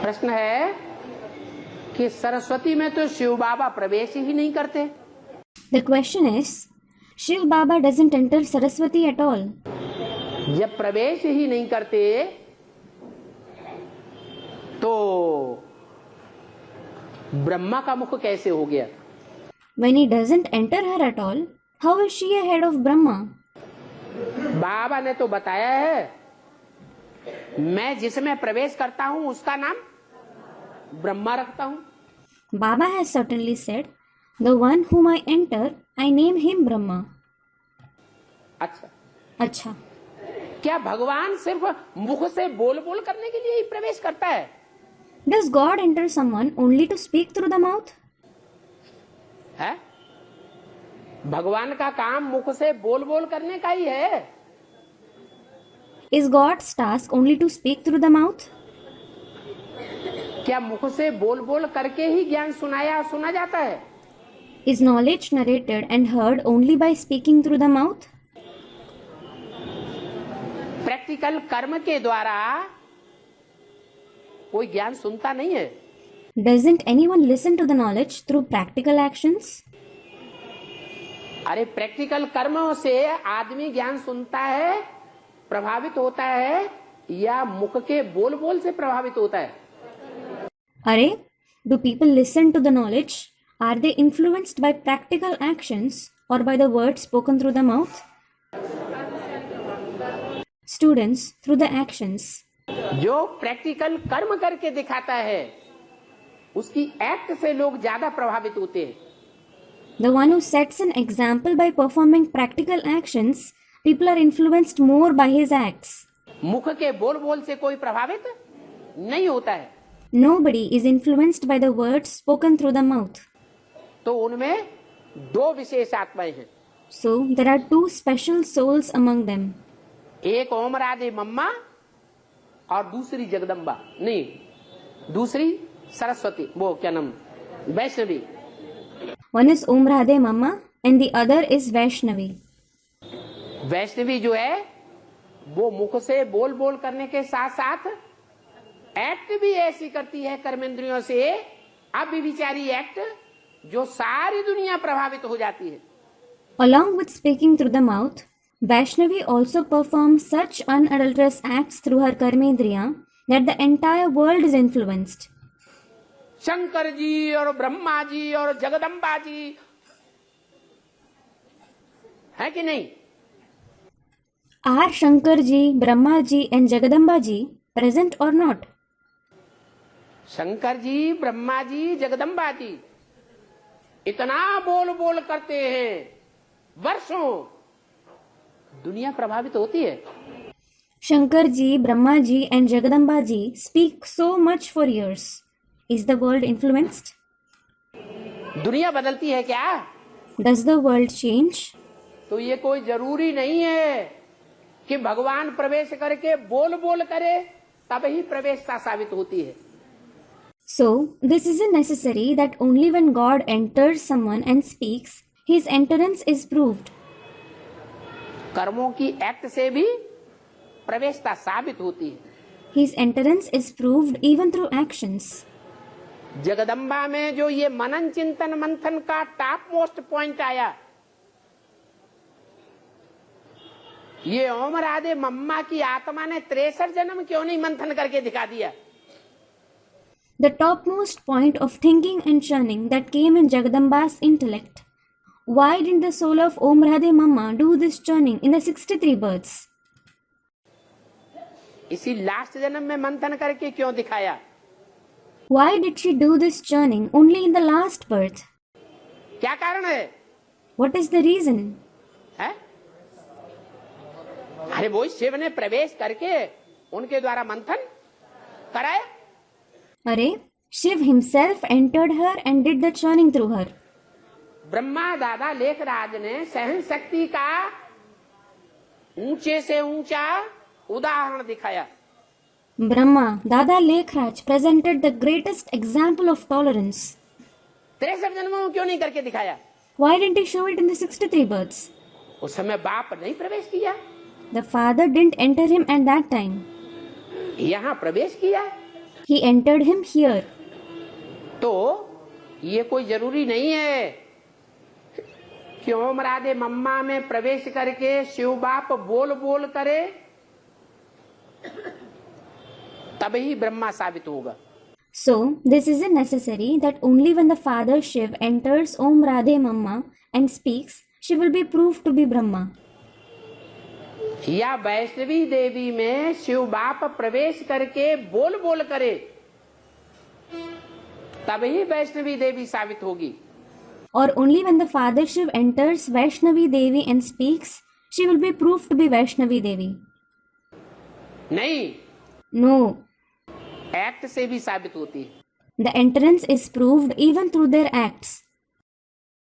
प्रश्न है कि सरस्वती में तो शिव बाबा प्रवेश ही नहीं करते। The question is, Shiv Baba doesn't enter Saraswati at all. जब प्रवेश ही नहीं करते तो ब्रह्मा का मुख कैसे हो गया? When he doesn't enter her at all, how is she a head of Brahma? बाबा ने तो बताया है, मैं जिसमें प्रवेश करता हूं उसका नाम ब्रह्मा रखता हूं। Baba has certainly said, the one whom I enter, I name him Brahma. अच्छा, क्या भगवान सिर्फ मुख से बोल बोल करने के लिए ही प्रवेश करता है? Does God enter someone only to speak through the mouth? है? भगवान का काम मुख से बोल बोल करने का ही है। Is God's task only to speak through the mouth? क्या मुख से बोल बोल करके ही ज्ञान सुना जाता है? Is knowledge narrated and heard only by speaking through the mouth? Practical कर्म के द्वारा कोई ज्ञान सुनता नहीं है। Doesn't anyone listen to the knowledge through practical actions? अरे प्रैक्टिकल कर्मों से आदमी ज्ञान सुनता है, प्रभावित होता है, या मुख के बोल बोल से प्रभावित होता है? Are, do people listen to the knowledge? Are they influenced by practical actions or by the words spoken through the mouth? Students, through the actions. जो प्रैक्टिकल कर्म करके दिखाता है उसकी एक्ट से लोग ज्यादा प्रभावित होते हैं। The one who sets an example by performing practical actions, people are influenced more by his acts. मुख के बोल बोल से कोई प्रभावित नहीं होता है। Nobody is influenced by the words spoken through the mouth. तो उनमें दो विशेष आत्माएं हैं। So there are two special souls among them. एक ओम राधे मम्मा और दूसरी जगदम्बा, नहीं, दूसरी सरस्वती, वो क्या नाम, Vaishnavi. One is Om Radhe Mama and the other is Vaishnavi. Vaishnavi जो है वो मुख से बोल बोल करने के साथ साथ एक्ट भी ऐसी करती है कर्मेंद्रियों से, अव्यभिचारी एक्ट, जो सारी दुनिया प्रभावित हो जाती है। Along with speaking through the mouth, Vaishnavi also performs such unadulterous acts through her karmendriya that the entire world is influenced. Shankar ji और ब्रह्मा जी और जगदम्बा जी है कि नहीं? Are Shankar ji, Brahma ji and Jagadamba ji present or not? Shankar ji, Brahma ji, Jagdamba जी इतना बोल बोल करते हैं, वर्षों दुनिया प्रभावित होती है। Shankar ji, Brahma ji and Jagadamba ji speak so much for years. Is the world influenced? दुनिया बदलती है क्या? Does the world change? तो ये कोई जरूरी नहीं है कि भगवान प्रवेश करके बोल बोल करे तब ही प्रवेशता साबित होती है। So, this isn't necessary that only when God enters someone and speaks, his entrance is proved. कर्मों की एक्ट से भी प्रवेशता साबित होती है। His entrance is proved even through actions. Jagdamba में जो ये मनन चिंतन मंथन का टॉप मोस्ट पॉइंट आया, ये ओम राधे मम्मा की आत्मा ने 63 जन्म क्यों नहीं मंथन करके दिखा दिया? The topmost point of thinking and churning that came in Jagadamba's intellect. Why didn't the soul of Om Radhe Mama do this churning in the 63 births? इसी लास्ट जन्म में मंथन करके क्यों दिखाया? Why did she do this churning only in the last birth? क्या कारण है? What is the reason? है? अरे वो शिव ने प्रवेश करके उनके द्वारा मंथन कराया। Are, Shiv himself entered her and did the churning through her. Brahma दादा लेखराज ने सहन शक्ति का ऊंचे से ऊंचा उदाहरण दिखाया। Brahma, Dada Lekhraj presented the greatest example of tolerance. 63 जन्मों में क्यों नहीं करके दिखाया? Why didn't he show it in the 63 births? उस समय बाप नहीं प्रवेश किया, The father didn't enter him at that time. यहाँ प्रवेश किया। He entered him here. तो ये कोई जरूरी नहीं है कि ओम राधे मम्मा में प्रवेश करके शिव बाप बोल बोल करे तभी ब्रह्मा साबित होगा. So, this isn't necessary that only when the Father Shiv enters Om Radhe Mamma and speaks, she will be proved to be Brahma. या वैष्णवी देवी में शिव बाप प्रवेश करके बोल बोल करे तभी वैष्णवी देवी साबित होगी. Or only when the Father Shiv enters Vaishnavi Devi and speaks, she will be proved to be Vaishnavi Devi. नहीं, No, एक्ट से भी साबित होती है. the entrance is proved even through their acts.